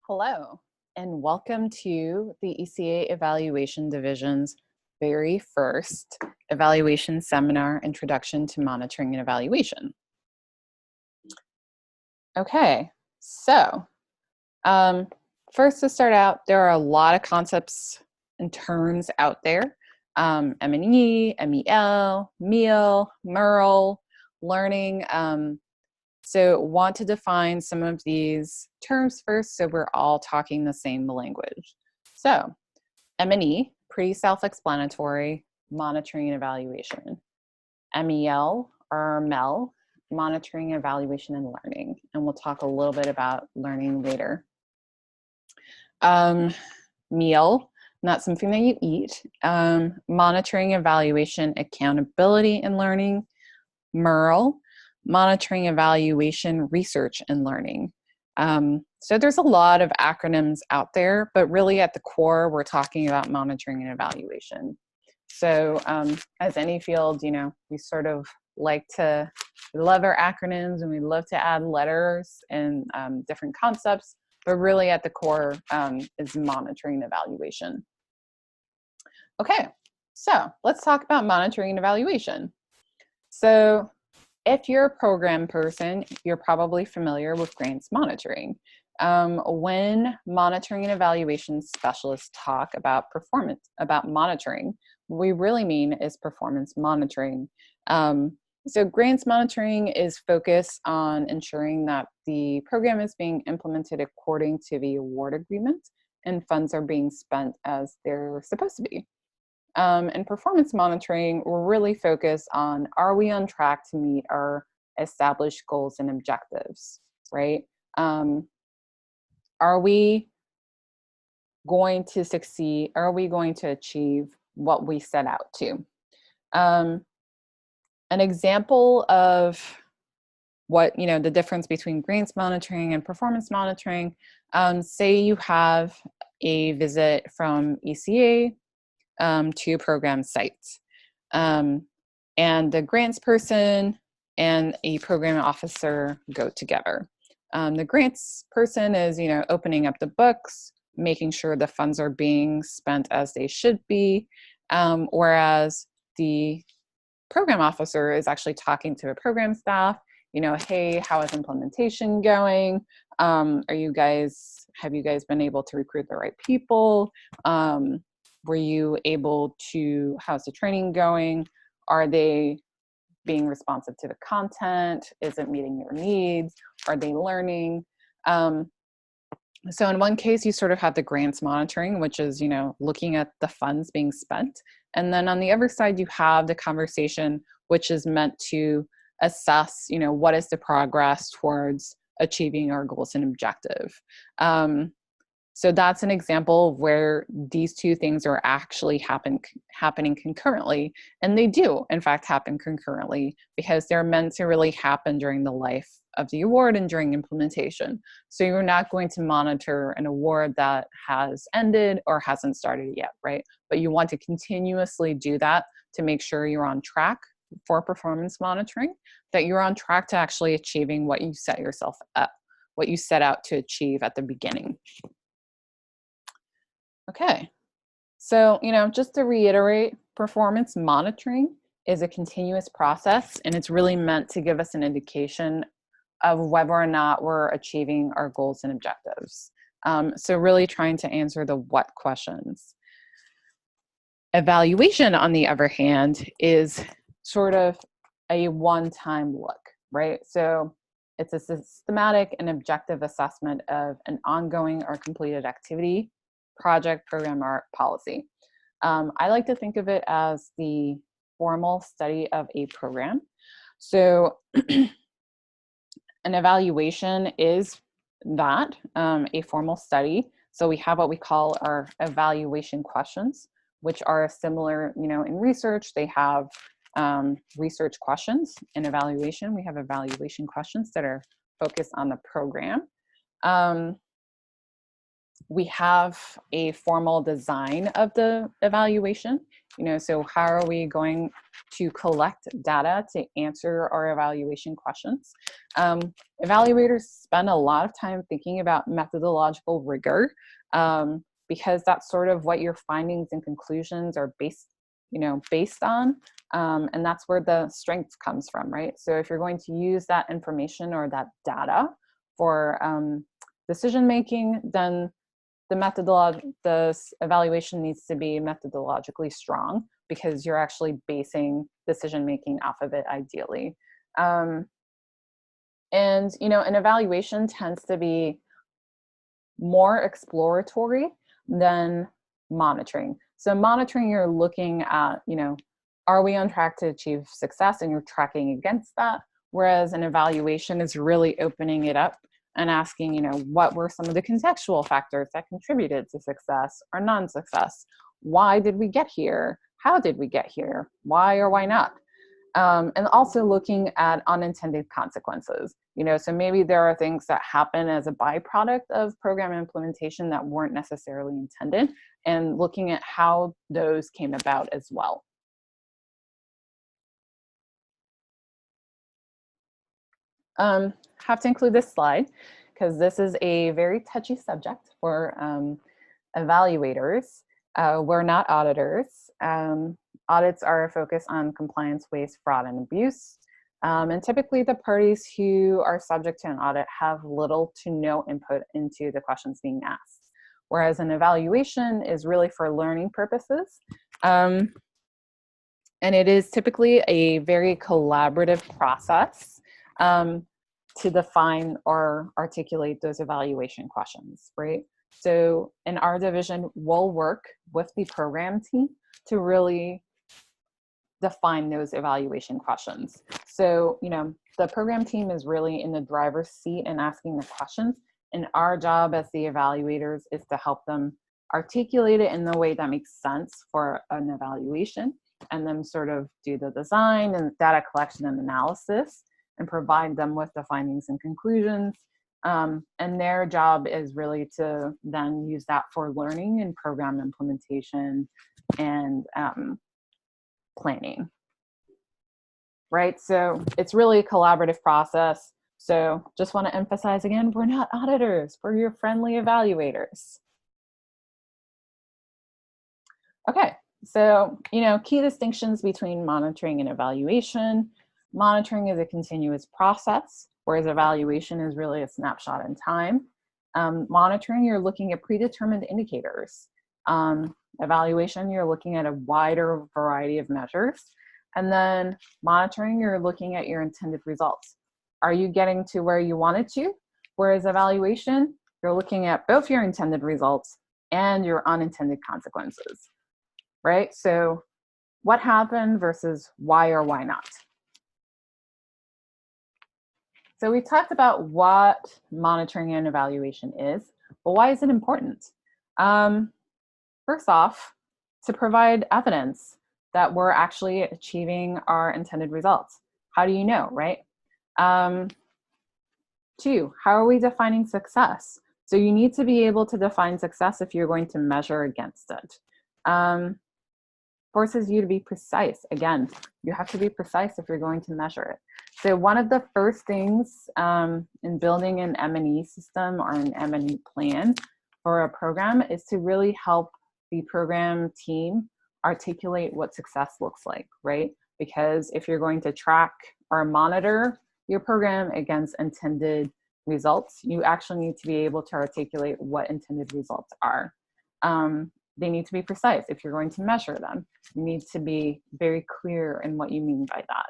Hello, and welcome to the ECA Evaluation Division's very first evaluation seminar, Introduction to Monitoring and Evaluation. Okay, so first to start out, there are a lot of concepts and terms out there. M&E, MEL, MEAL, MERL, learning. So want to define some of these terms first so we're all talking the same language. So M&E, pretty self-explanatory, monitoring and evaluation. MEL or MEL, monitoring, evaluation, and learning. And we'll talk a little bit about learning later. Meal, not something that you eat. Monitoring, evaluation, accountability, and learning. MERL, monitoring, evaluation, research, and learning. So there's a lot of acronyms out there, but really at the core, we're talking about monitoring and evaluation. So as any field, we sort of we love our acronyms and we love to add letters and different concepts, but really at the core is monitoring and evaluation. Okay, so let's talk about monitoring and evaluation. So if you're a program person, you're probably familiar with grants monitoring. When monitoring and evaluation specialists talk about performance, about monitoring, what we really mean is performance monitoring. So grants monitoring is focused on ensuring that the program is being implemented according to the award agreement and funds are being spent as they're supposed to be. And performance monitoring, we're really focused on, are we on track to meet our established goals and objectives, right? Are we going to succeed? Are we going to achieve what we set out to? An example of what, the difference between grants monitoring and performance monitoring, say you have a visit from ECA to program sites. And the grants person and a program officer go together. The grants person is, opening up the books, making sure the funds are being spent as they should be, whereas the program officer is actually talking to the program staff, hey, how is implementation going? Have you guys been able to recruit the right people? Were you able to, how's the training going? Are they being responsive to the content? Is it meeting your needs? Are they learning? So in one case, you sort of have the grants monitoring, which is, looking at the funds being spent. And then on the other side, you have the conversation, which is meant to assess, what is the progress towards achieving our goals and objective. So that's an example of where these two things are actually happening concurrently. And they do, in fact, happen concurrently because they're meant to really happen during the life of the award and during implementation. So you're not going to monitor an award that has ended or hasn't started yet, right? But you want to continuously do that to make sure you're on track for performance monitoring, that you're on track to actually achieving what you set yourself up, what you set out to achieve at the beginning. Okay, so, just to reiterate, performance monitoring is a continuous process, and it's really meant to give us an indication of whether or not we're achieving our goals and objectives. So really trying to answer the what questions. Evaluation, on the other hand, is sort of a one-time look, right? So it's a systematic and objective assessment of an ongoing or completed activity, project, program, or policy. I like to think of it as the formal study of a program. So an evaluation is that, a formal study. So we have what we call our evaluation questions, which are similar, in research. They have research questions. In evaluation, we have evaluation questions that are focused on the program. we have a formal design of the evaluation. So how are we going to collect data to answer our evaluation questions? Evaluators spend a lot of time thinking about methodological rigor, because that's sort of what your findings and conclusions are based on. And that's where the strength comes from, right? So if you're going to use that information or that data for decision making, then the evaluation needs to be methodologically strong, because you're actually basing decision making off of it, ideally. And an evaluation tends to be more exploratory than monitoring. So monitoring, you're looking at, are we on track to achieve success, and you're tracking against that. Whereas an evaluation is really opening it up and asking, what were some of the contextual factors that contributed to success or non-success? Why did we get here? How did we get here? Why or why not? And also looking at unintended consequences. So maybe there are things that happen as a byproduct of program implementation that weren't necessarily intended, and looking at how those came about as well. Have to include this slide because this is a very touchy subject for evaluators. We're not auditors. Audits are a focus on compliance, waste, fraud, and abuse. And typically the parties who are subject to an audit have little to no input into the questions being asked. Whereas an evaluation is really for learning purposes. And it is typically a very collaborative process to define or articulate those evaluation questions, right? So in our division, we'll work with the program team to really define those evaluation questions. So, the program team is really in the driver's seat and asking the questions. And our job as the evaluators is to help them articulate it in the way that makes sense for an evaluation, and then sort of do the design and data collection and analysis and provide them with the findings and conclusions. And their job is really to then use that for learning and program implementation and planning, right? So it's really a collaborative process. So just want to emphasize again, we're not auditors, we're your friendly evaluators. Okay, so, key distinctions between monitoring and evaluation. Monitoring is a continuous process, whereas evaluation is really a snapshot in time. Monitoring, you're looking at predetermined indicators. Evaluation, you're looking at a wider variety of measures. And then monitoring, you're looking at your intended results. Are you getting to where you wanted to? Whereas evaluation, you're looking at both your intended results and your unintended consequences, right? So what happened versus why or why not? So we talked about what monitoring and evaluation is, but why is it important? First off, to provide evidence that we're actually achieving our intended results. How do you know, right? 2, how are we defining success? So you need to be able to define success if you're going to measure against it. Forces you to be precise. Again, you have to be precise if you're going to measure it. So one of the first things in building an M&E system or an M&E plan for a program is to really help the program team articulate what success looks like, right? Because if you're going to track or monitor your program against intended results, you actually need to be able to articulate what intended results are. They need to be precise. If you're going to measure them, you need to be very clear in what you mean by that.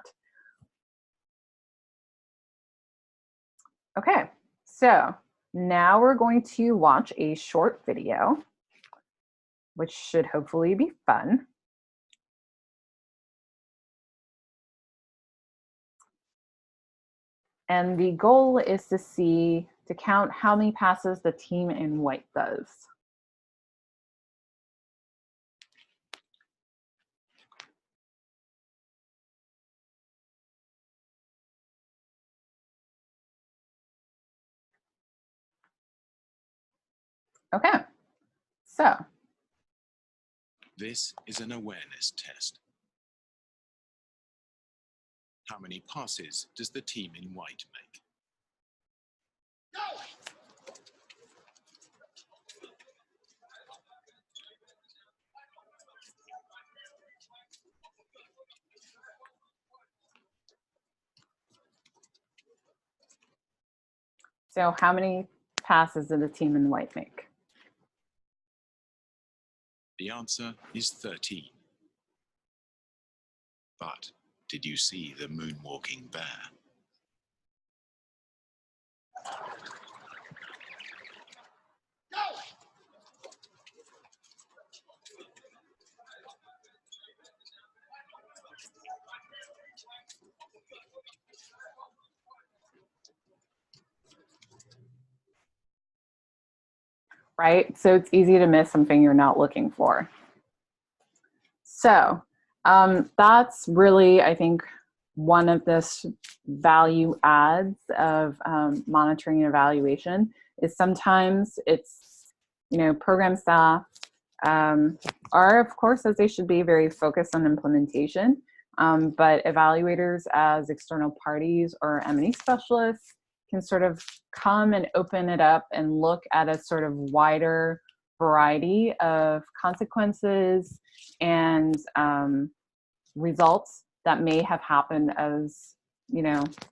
Okay, so now we're going to watch a short video, which should hopefully be fun. And the goal is to count how many passes the team in white does. Okay, so This is an awareness test. How many passes does the team in white make? how many passes did the team in white make? The answer is 13. But did you see the moonwalking bear? Right? So it's easy to miss something you're not looking for. So that's really, I think, one of the value adds of monitoring and evaluation is sometimes it's, program staff are, of course, as they should be, very focused on implementation. But evaluators as external parties or M&E specialists can sort of come and open it up and look at a sort of wider variety of consequences and results that may have happened as,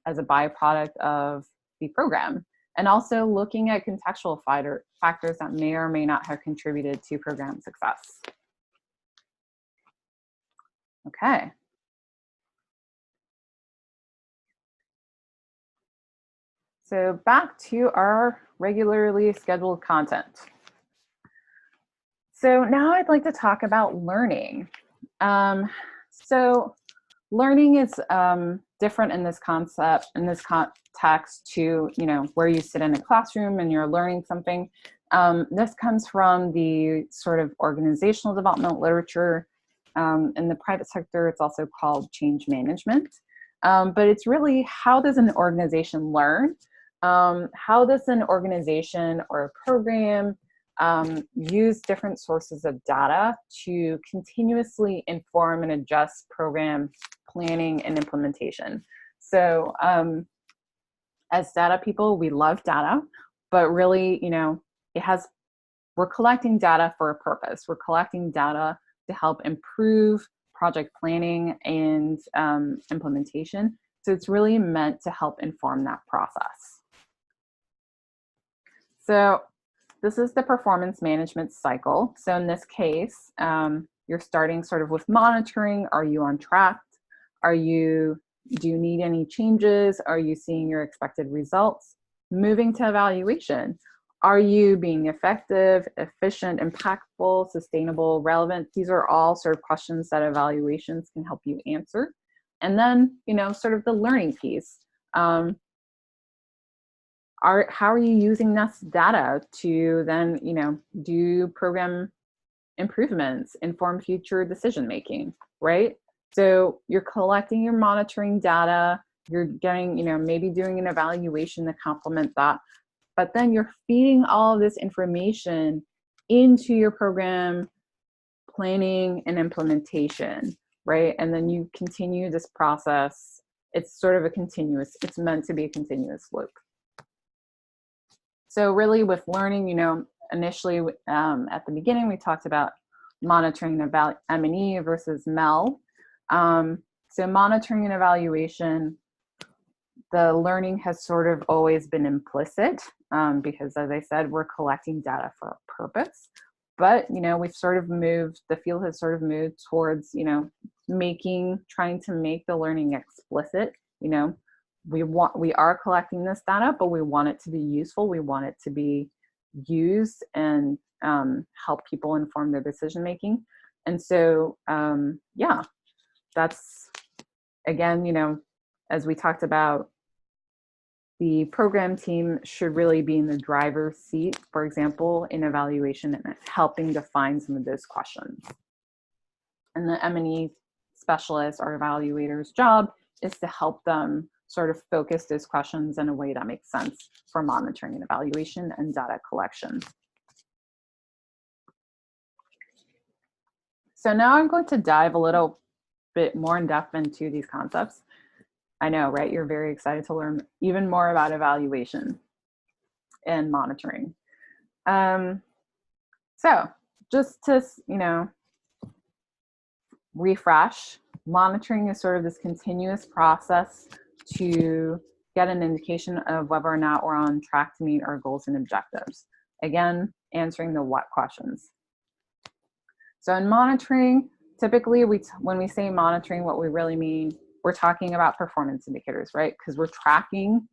as a byproduct of the program. And also looking at contextual factors that may or may not have contributed to program success. Okay. So back to our regularly scheduled content. So now I'd like to talk about learning. So learning is different in this concept, in this context to, where you sit in a classroom and you're learning something. This comes from the sort of organizational development literature. In the private sector, it's also called change management. But it's really, how does an organization learn? How does an organization or a program use different sources of data to continuously inform and adjust program planning and implementation? So as data people, we love data, but really, we're collecting data for a purpose. We're collecting data to help improve project planning and implementation. So it's really meant to help inform that process. So this is the performance management cycle. So in this case, you're starting sort of with monitoring. Are you on track? Do you need any changes? Are you seeing your expected results? Moving to evaluation. Are you being effective, efficient, impactful, sustainable, relevant? These are all sort of questions that evaluations can help you answer. And then, sort of the learning piece. How are you using this data to then, do program improvements, inform future decision making, right? So you're collecting your monitoring data, you're getting, maybe doing an evaluation to complement that, but then you're feeding all of this information into your program planning and implementation, right? And then you continue this process. It's sort of it's meant to be a continuous loop. So really with learning, initially at the beginning, we talked about monitoring about M&E versus MEL. So monitoring and evaluation, the learning has sort of always been implicit because, as I said, we're collecting data for a purpose. But, we've sort of moved, the field has sort of moved towards, trying to make the learning explicit. We are collecting this data, but we want it to be useful. We want it to be used and help people inform their decision making. And so, yeah, that's, again, as we talked about, the program team should really be in the driver's seat, for example, in evaluation and helping define some of those questions. And the M&E specialist or evaluator's job is to help them sort of focus those questions in a way that makes sense for monitoring and evaluation and data collection. So now I'm going to dive a little bit more in depth into these concepts. I know, right? You're very excited to learn even more about evaluation and monitoring. So just to, refresh, monitoring is sort of this continuous process to get an indication of whether or not we're on track to meet our goals and objectives. Again, answering the what questions. So in monitoring, typically when we say monitoring, what we really mean, we're talking about performance indicators, right? Because we're tracking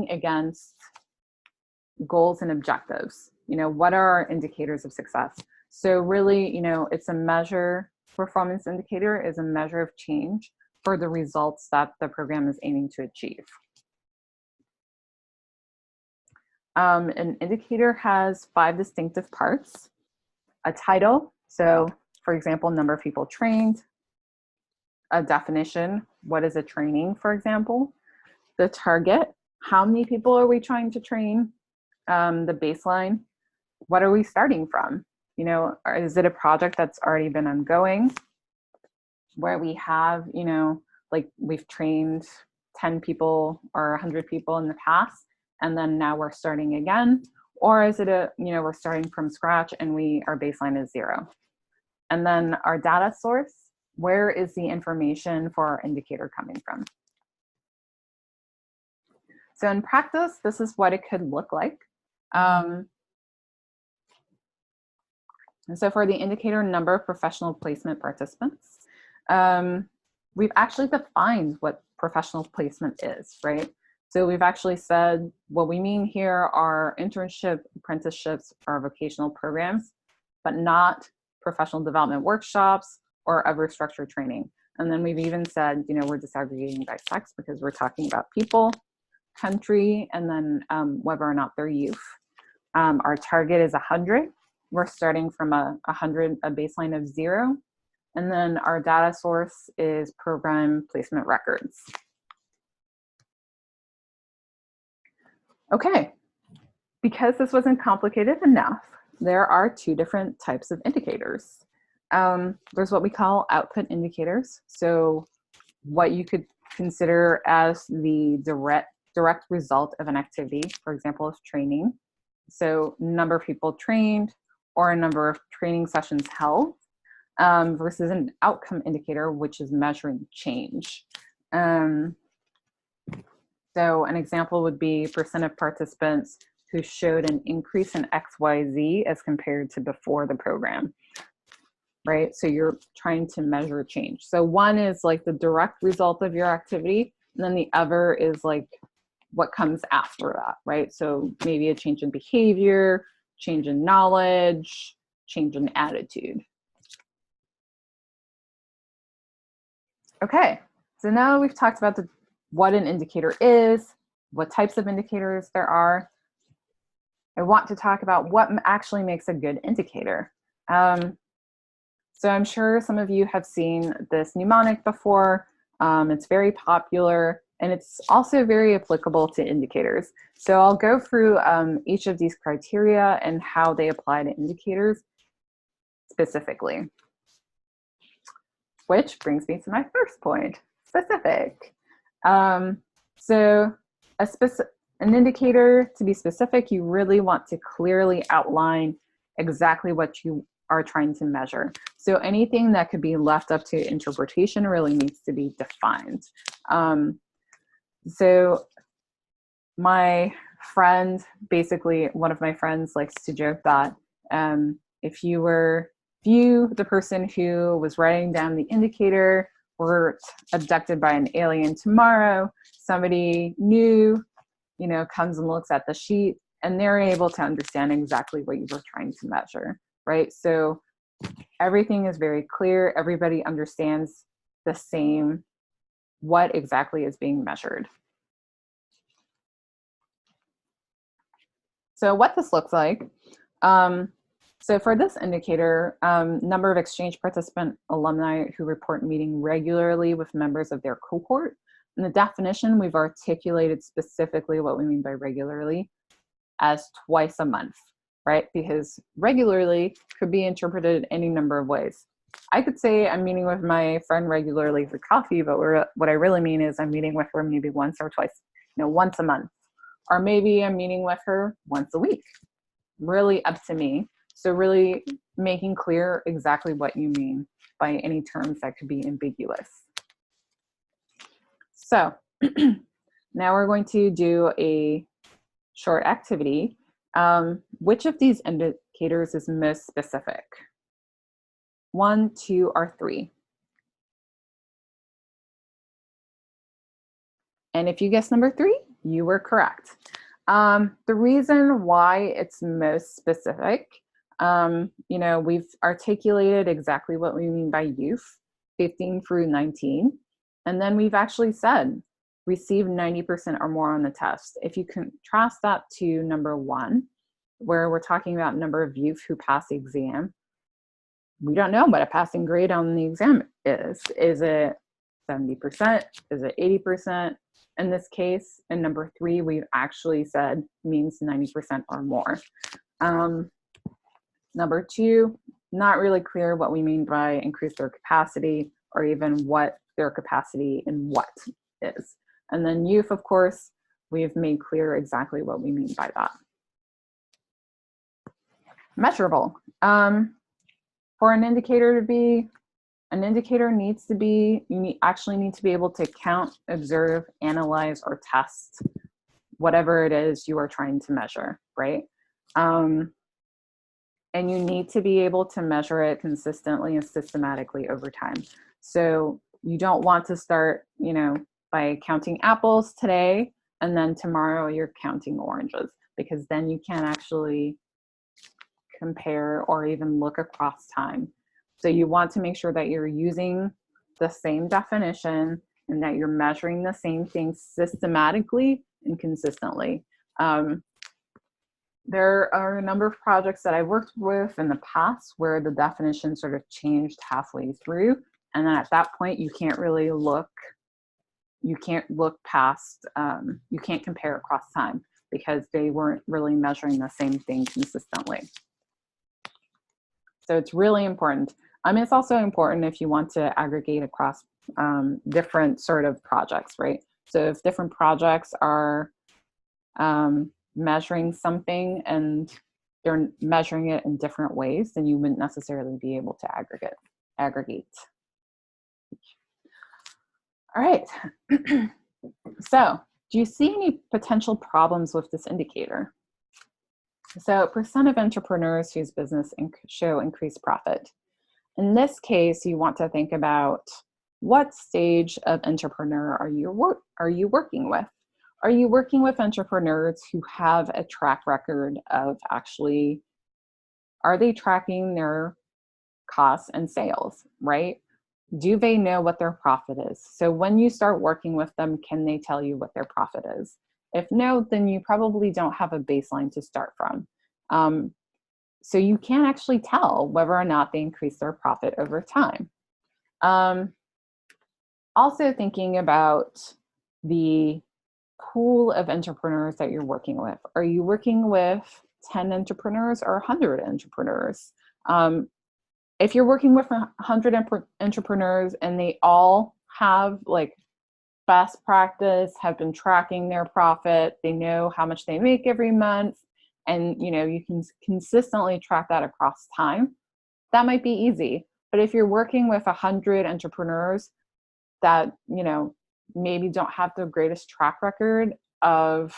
against goals and objectives. What are our indicators of success? So really, it's a measure, performance indicator is a measure of change for the results that the program is aiming to achieve. An indicator has 5 distinctive parts. A title, so for example, number of people trained. A definition, what is a training, for example. The target, how many people are we trying to train? The baseline, what are we starting from? Is it a project that's already been ongoing where we have, like we've trained 10 people or 100 people in the past, and then now we're starting again? Or is it we're starting from scratch and our baseline is 0? And then our data source, where is the information for our indicator coming from? So in practice, this is what it could look like. And so for the indicator number of professional placement participants, we've actually defined what professional placement is, right? So we've actually said what we mean here are internship, apprenticeships, or vocational programs, but not professional development workshops or other structured training. And then we've even said, we're disaggregating by sex because we're talking about people, country, and then whether or not they're youth. Our target is 100. We're starting from a baseline of 0. And then our data source is program placement records. Okay, because this wasn't complicated enough, there are 2 different types of indicators. There's what we call output indicators. So what you could consider as the direct result of an activity, for example, of training. So number of people trained or a number of training sessions held, versus an outcome indicator, which is measuring change. So an example would be % of participants who showed an increase in XYZ as compared to before the program, right? So you're trying to measure change. So one is like the direct result of your activity, and then the other is like what comes after that, right? So maybe a change in behavior, change in knowledge, change in attitude. Okay, so now we've talked about what an indicator is, what types of indicators there are. I want to talk about what actually makes a good indicator. So I'm sure some of you have seen this mnemonic before. It's very popular, and it's also very applicable to indicators. So I'll go through each of these criteria and how they apply to indicators specifically. Which brings me to my first point, specific. So an indicator, to be specific, you really want to clearly outline exactly what you are trying to measure. So anything that could be left up to interpretation really needs to be defined. So my friend, basically one of my friends likes to joke that if you, the person who was writing down the indicator, were abducted by an alien tomorrow, somebody new, comes and looks at the sheet, and they're able to understand exactly what you were trying to measure, right? So everything is very clear. Everybody understands the same, what exactly is being measured. So what this looks like, so for this indicator, number of exchange participant alumni who report meeting regularly with members of their cohort. In the definition, we've articulated specifically what we mean by regularly as twice a month. right? Because regularly could be interpreted any number of ways. I could say I'm meeting with my friend regularly for coffee, but what I really mean is I'm meeting with her maybe once or twice, once a month. Or maybe I'm meeting with her once a week. Really up to me. So really making clear exactly what you mean by any terms that could be ambiguous. So now we're going to do a short activity. Which of these indicators is most specific? 1, 2, or 3? And if you guess number 3, you were correct. The reason why it's most specific, we've articulated exactly what we mean by youth, 15 through 19. And then we've actually said, receive 90% or more on the test. If you contrast that to number 1, where we're talking about number of youth who pass the exam, we don't know what a passing grade on the exam is. Is it 70%? Is it 80%? In this case, in number 3, we've actually said means 90% or more. Number 2, not really clear what we mean by increase their capacity or even what their capacity in what is. And then youth, of course, we've made clear exactly what we mean by that. Measurable. For an indicator to be, an indicator needs to be, actually need to be able to count, observe, analyze, or test whatever it is you are trying to measure, right? And you need to be able to measure it consistently and systematically over time. So you don't want to start, by counting apples today, and then tomorrow you're counting oranges, because then you can't actually compare or even look across time. So you want to make sure that you're using the same definition and that you're measuring the same thing systematically and consistently. There are a number of projects that I worked with in the past where the definition sort of changed halfway through. And then at that point, you can't really look, you can't look past, you can't compare across time because they weren't really measuring the same thing consistently. So it's really important. It's also important if you want to aggregate across different sort of projects, right? So if different projects are measuring something and they're measuring it in different ways, then you wouldn't necessarily be able to aggregate. All right. So do you see any potential problems with this indicator? So percent of entrepreneurs whose business show increased profit. In this case, you want to think about what stage of entrepreneur are you working with? Are you working with entrepreneurs who have a track record of actually, are they tracking their costs and sales, right? Do they know what their profit is? So when you start working with them, can they tell you what their profit is? If no, then you probably don't have a baseline to start from. So you can't actually tell whether or not they increase their profit over time. Also thinking about the pool of entrepreneurs that you're working with. Are you working with 10 entrepreneurs or 100 entrepreneurs? If you're working with 100 entrepreneurs and they all have like best practice, have been tracking their profit, they know how much they make every month, and you can consistently track that across time, that might be easy. But if you're working with 100 entrepreneurs that maybe don't have the greatest track record of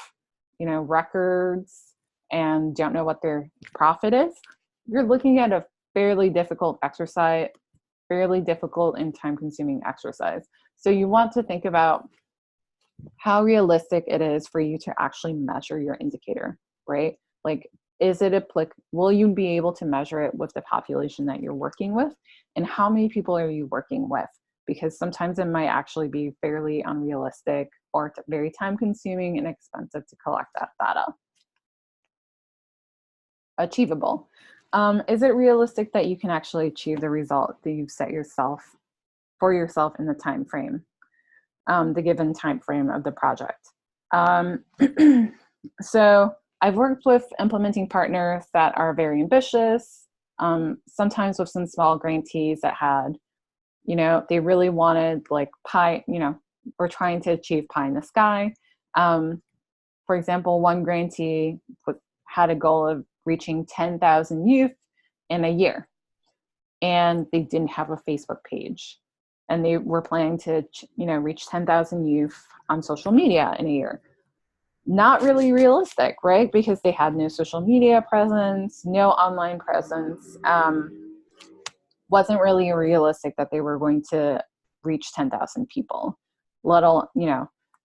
records and don't know what their profit is, you're looking at a fairly difficult exercise, fairly difficult and time-consuming exercise. So you want to think about how realistic it is for you to actually measure your indicator, right? Like, is it will you be able to measure it with the population that you're working with? And how many people are you working with? Because sometimes it might actually be fairly unrealistic or very time-consuming and expensive to collect that data. Achievable. Is it realistic that you can actually achieve the result that you've set for yourself in the time frame, the given time frame of the project? So I've worked with implementing partners that are very ambitious, sometimes with some small grantees that had, they really wanted like pie, we're trying to achieve pie in the sky. For example, one grantee had a goal of reaching 10,000 youth in a year, and they didn't have a Facebook page. And they were planning to, reach 10,000 youth on social media in a year. Not really realistic, right? Because they had no social media presence, no online presence. Wasn't really realistic that they were going to reach 10,000 people, let alone,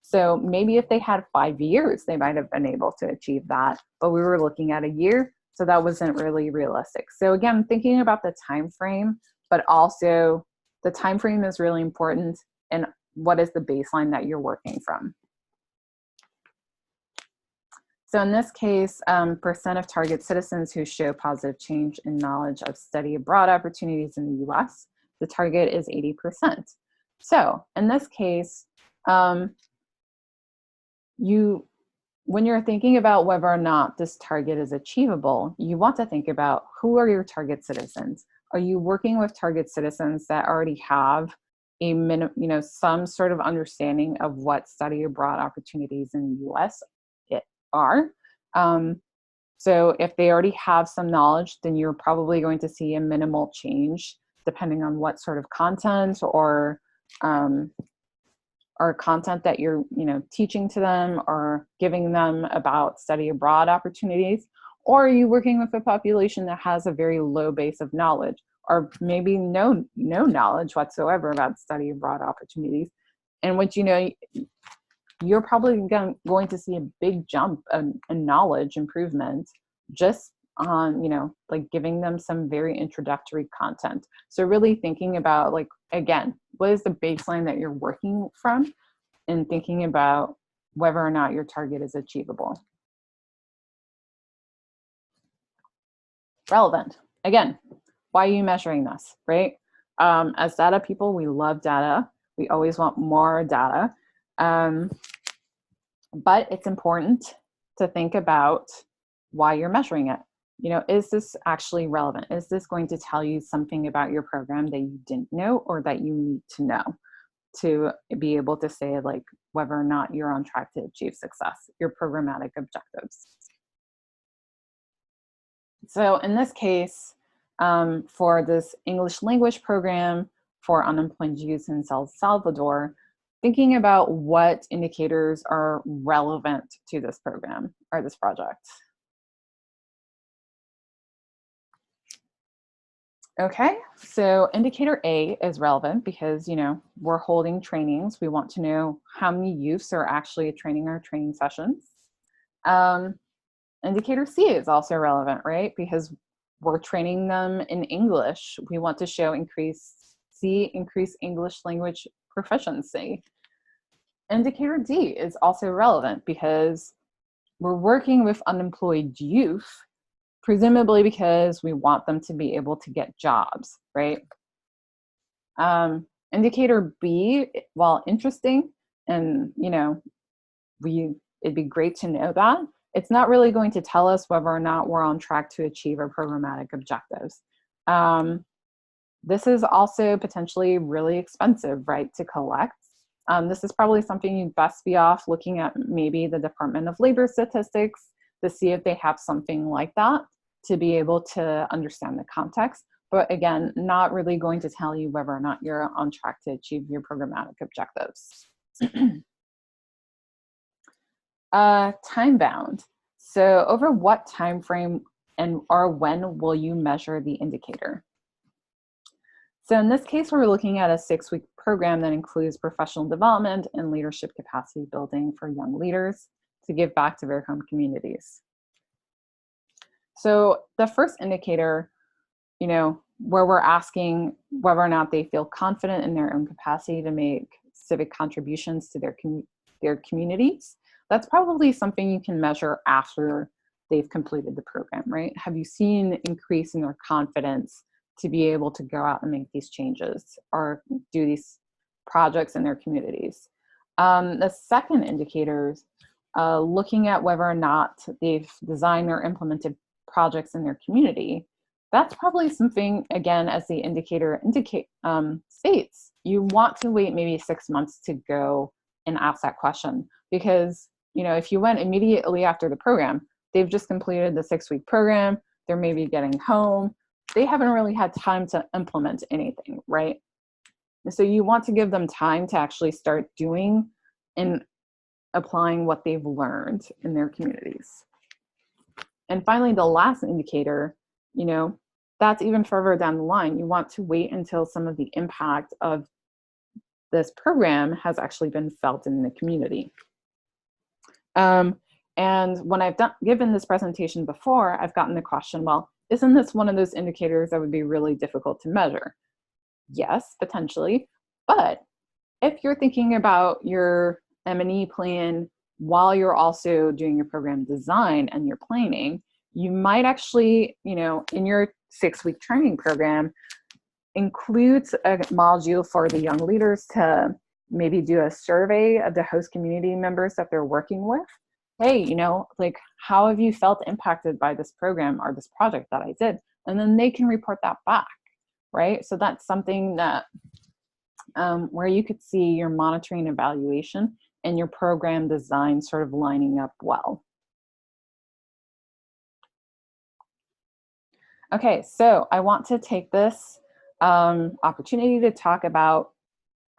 so maybe if they had 5 years, they might have been able to achieve that, but we were looking at a year, so that wasn't really realistic. So again, thinking about the time frame, but also the time frame is really important, and what is the baseline that you're working from. So in this case, percent of target citizens who show positive change in knowledge of study abroad opportunities in the US, the target is 80%. So in this case, when you're thinking about whether or not this target is achievable, you want to think about who are your target citizens. Are you working with target citizens that already have some sort of understanding of what study abroad opportunities in the US are? So if they already have some knowledge, then you're probably going to see a minimal change depending on what sort of content or content that you're teaching to them or giving them about study abroad opportunities. Or are you working with a population that has a very low base of knowledge, or maybe no knowledge whatsoever about study abroad opportunities, and what you're probably going to see a big jump in knowledge improvement just on, like giving them some very introductory content. So really thinking about, like, again, what is the baseline that you're working from, and thinking about whether or not your target is achievable. Relevant. Again, why are you measuring this, right? As data people, we love data. We always want more data. But it's important to think about why you're measuring it. Is this actually relevant? Is this going to tell you something about your program that you didn't know or that you need to know to be able to say, like, whether or not you're on track to achieve success, your programmatic objectives? So in this case, for this English language program for unemployed youth in El Salvador, thinking about what indicators are relevant to this program or this project. Okay, so indicator A is relevant because, we're holding trainings. We want to know how many youths are actually attending our training sessions. Indicator C is also relevant, right? Because we're training them in English. We want to show increased English language proficiency. Indicator D is also relevant because we're working with unemployed youth, presumably because we want them to be able to get jobs, right? Indicator B, while interesting, and it'd be great to know that, it's not really going to tell us whether or not we're on track to achieve our programmatic objectives. This is also potentially really expensive, right, to collect. This is probably something you'd best be off looking at maybe the Department of Labor Statistics to see if they have something like that to be able to understand the context. But again, not really going to tell you whether or not you're on track to achieve your programmatic objectives. Time bound. So over what time frame or when will you measure the indicator? So in this case, we're looking at a 6-week program that includes professional development and leadership capacity building for young leaders to give back to their home communities. So the first indicator, where we're asking whether or not they feel confident in their own capacity to make civic contributions to their communities, that's probably something you can measure after they've completed the program, right? Have you seen an increase in their confidence to be able to go out and make these changes or do these projects in their communities? The second indicators looking at whether or not they've designed or implemented projects in their community, that's probably something, again, as the indicator states, you want to wait maybe 6 months to go and ask that question. Because, you know, if you went immediately after the program, they've just completed the 6-week program, they're maybe getting home, they haven't really had time to implement anything, right? So you want to give them time to actually start doing and applying what they've learned in their communities. And finally, the last indicator, you know, that's even further down the line. You want to wait until some of the impact of this program has actually been felt in the community. And when I've given this presentation before, I've gotten the question, well, isn't this one of those indicators that would be really difficult to measure? Yes, potentially. But if you're thinking about your M&E plan while you're also doing your program design and your planning, you might actually, you know, in your 6-week training program, include a module for the young leaders to maybe do a survey of the host community members that they're working with. Hey, you know, like, how have you felt impacted by this program or this project that I did? And then they can report that back, right? So that's something that where you could see your monitoring evaluation and your program design sort of lining up well. Okay, so I want to take this opportunity to talk about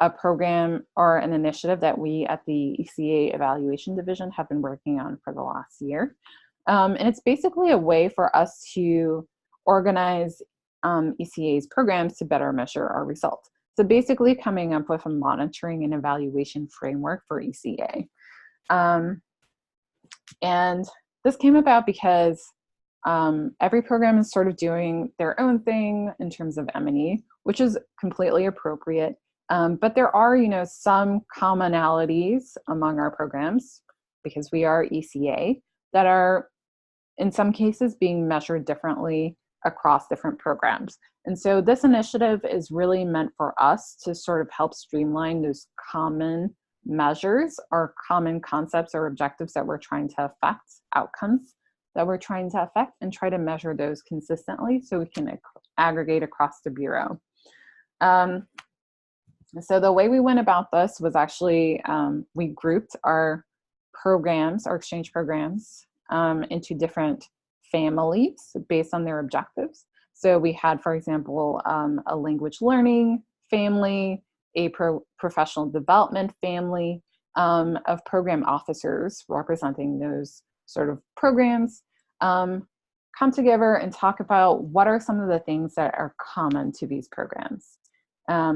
a program or an initiative that we at the ECA Evaluation Division have been working on for the last year. And it's basically a way for us to organize ECA's programs to better measure our results. So basically coming up with a monitoring and evaluation framework for ECA. And this came about because every program is sort of doing their own thing in terms of M&E, which is completely appropriate. But there are, you know, some commonalities among our programs, because we are ECA, that are in some cases being measured differently across different programs. And so this initiative is really meant for us to sort of help streamline those common measures or common concepts or objectives that we're trying to affect, outcomes that we're trying to affect, and try to measure those consistently so we can aggregate across the Bureau. So the way we went about this was actually we grouped our programs, our exchange programs, into different families based on their objectives. So we had, for example, a language learning family, a professional development family of program officers representing those sort of programs, come together and talk about what are some of the things that are common to these programs.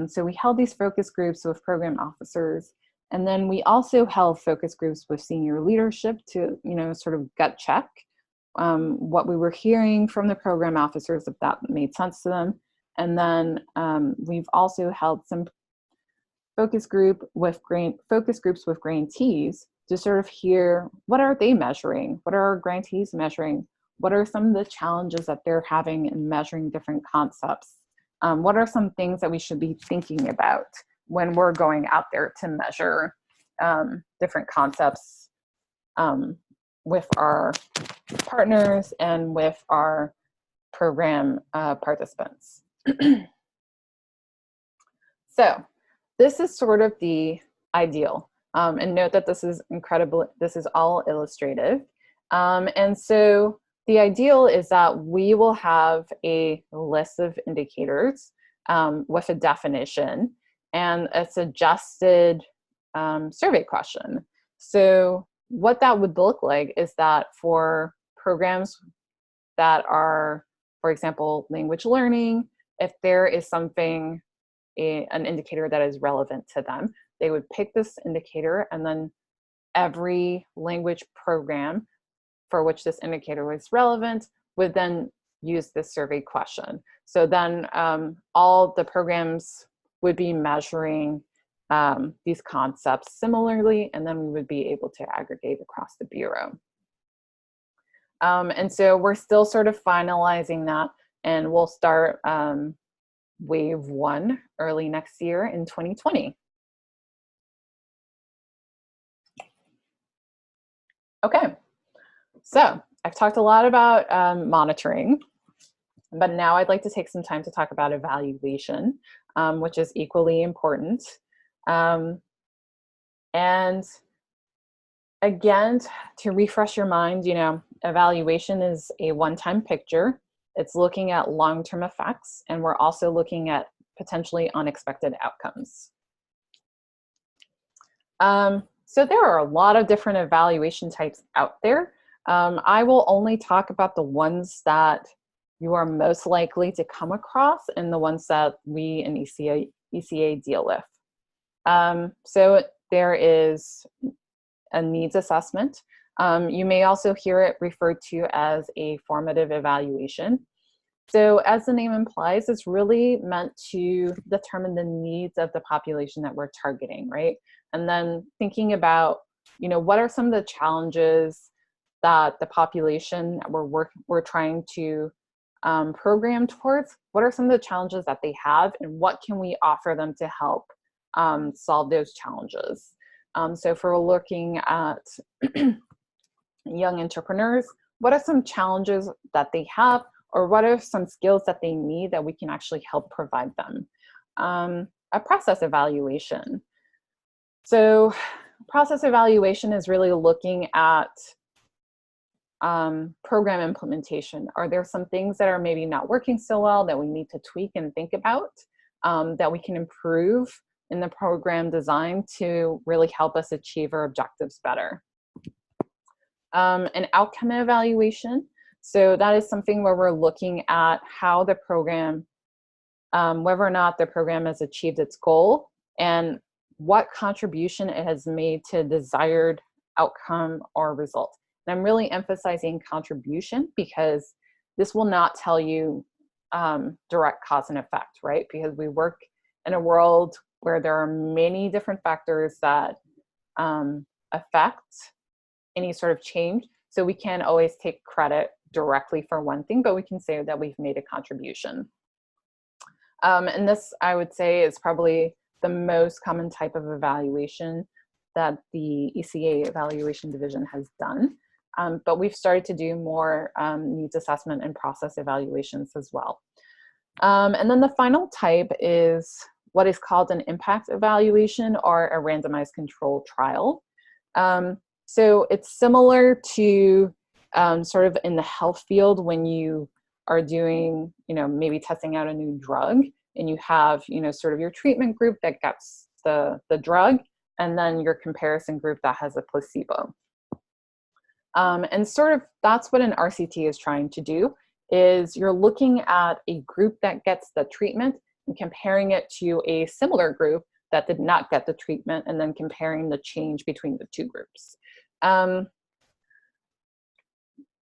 So we held these focus groups with program officers, and then we also held focus groups with senior leadership to, you know, sort of gut check what we were hearing from the program officers, if that made sense to them. And then we've also held some focus groups with grantees to sort of hear what are they measuring, what are our grantees measuring, what are some of the challenges that they're having in measuring different concepts. What are some things that we should be thinking about when we're going out there to measure different concepts with our partners and with our program participants. So this is sort of the ideal. And note that this is this is all illustrative. And so the ideal is that we will have a list of indicators with a definition and a suggested survey question. So what that would look like is that for programs that are, for example, language learning, if there is something, an indicator that is relevant to them, they would pick this indicator, and then every language program for which this indicator was relevant would then use this survey question. So then all the programs would be measuring these concepts similarly, and then we would be able to aggregate across the Bureau. And so we're still sort of finalizing that, and we'll start wave 1 early next year in 2020. Okay, so I've talked a lot about monitoring, but now I'd like to take some time to talk about evaluation, which is equally important. Um, and again, to refresh your mind, evaluation is a one-time picture. It's looking at long-term effects, and we're also looking at potentially unexpected outcomes. So there are a lot of different evaluation types out there. I will only talk about the ones that you are most likely to come across and the ones that we in ECA deal with. So there is a needs assessment. You may also hear it referred to as a formative evaluation. So as the name implies, it's really meant to determine the needs of the population that we're targeting, right? And then thinking about, what are some of the challenges that the population we're trying to program towards? What are some of the challenges that they have, and what can we offer them to help solve those challenges? So if we're looking at young entrepreneurs, what are some challenges that they have, or what are some skills that they need that we can actually help provide them? A process evaluation. So process evaluation is really looking at program implementation. Are there some things that are maybe not working so well that we need to tweak and think about that we can improve in the program design to really help us achieve our objectives better? An outcome evaluation. So that is something where we're looking at how the program, whether or not the program has achieved its goal and what contribution it has made to desired outcome or result. And I'm really emphasizing contribution because this will not tell you direct cause and effect, right? Because we work in a world where there are many different factors that affect any sort of change. So we can't always take credit directly for one thing, but we can say that we've made a contribution. And this, I would say, is probably the most common type of evaluation that the ECA evaluation division has done. But we've started to do more needs assessment and process evaluations as well. And then the final type is what is called an impact evaluation or a randomized control trial. So it's similar to sort of in the health field when you are doing, maybe testing out a new drug, and you have, sort of your treatment group that gets the drug, and then your comparison group that has a placebo. And sort of that's what an RCT is trying to do, is you're looking at a group that gets the treatment and comparing it to a similar group that did not get the treatment, and then comparing the change between the two groups.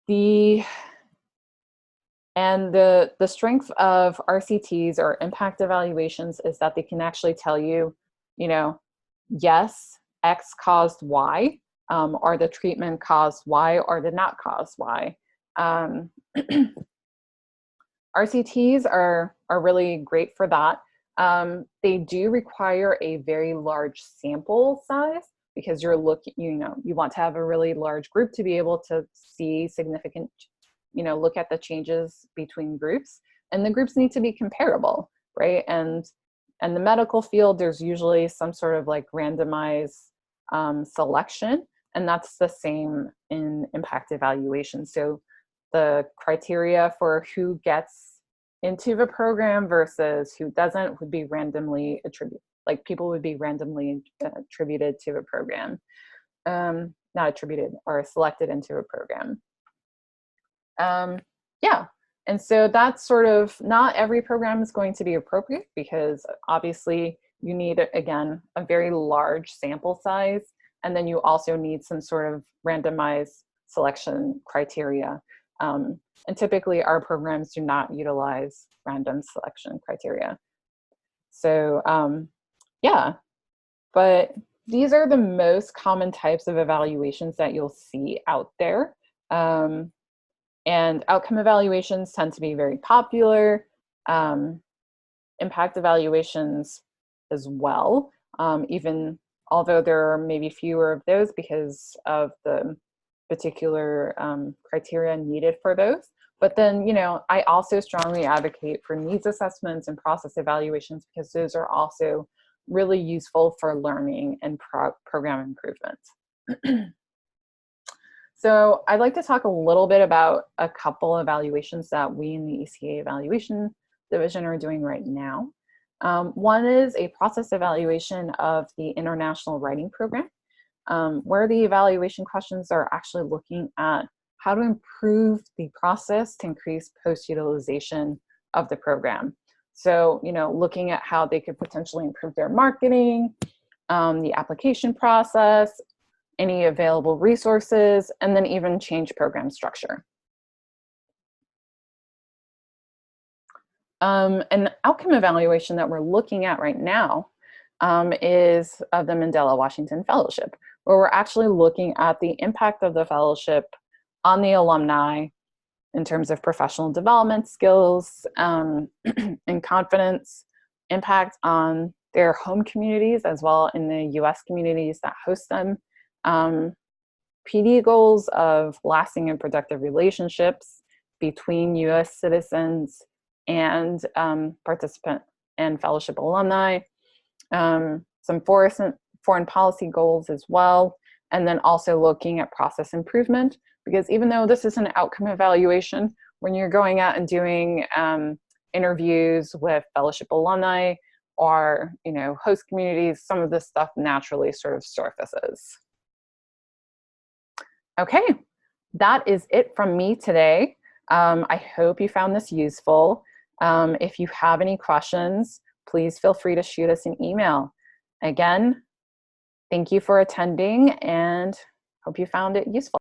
The strength of RCTs or impact evaluations is that they can actually tell you, yes, X caused Y, or the treatment caused Y or did not cause Y. RCTs are really great for that. They do require a very large sample size because you're looking, you want to have a really large group to be able to see significant, look at the changes between groups, and the groups need to be comparable, right? And the medical field, there's usually some sort of like randomized selection, and that's the same in impact evaluation. So the criteria for who gets into the program versus who doesn't would be randomly attributed. Like people would be randomly attributed to a program, not attributed or selected into a program. Yeah, and so that's sort of, not every program is going to be appropriate because obviously you need, again, a very large sample size, and then you also need some sort of randomized selection criteria. And typically our programs do not utilize random selection criteria. So yeah, but these are the most common types of evaluations that you'll see out there. And outcome evaluations tend to be very popular. Impact evaluations as well, even although there are maybe fewer of those because of the particular criteria needed for those. But then, I also strongly advocate for needs assessments and process evaluations because those are also really useful for learning and program improvement. So I'd like to talk a little bit about a couple evaluations that we in the ECA evaluation division are doing right now. One is a process evaluation of the International Writing Program, where the evaluation questions are actually looking at how to improve the process to increase post-utilization of the program. So, looking at how they could potentially improve their marketing, the application process, any available resources, and then even change program structure. An outcome evaluation that we're looking at right now is of the Mandela Washington Fellowship, where we're actually looking at the impact of the fellowship on the alumni in terms of professional development skills and confidence, impact on their home communities as well in the US communities that host them, PD goals of lasting and productive relationships between US citizens and participant and fellowship alumni, some foreign policy goals as well, and then also looking at process improvement, because even though this is an outcome evaluation, when you're going out and doing interviews with fellowship alumni or host communities, some of this stuff naturally sort of surfaces. Okay, that is it from me today. I hope you found this useful. If you have any questions, please feel free to shoot us an email. Again, thank you for attending and hope you found it useful.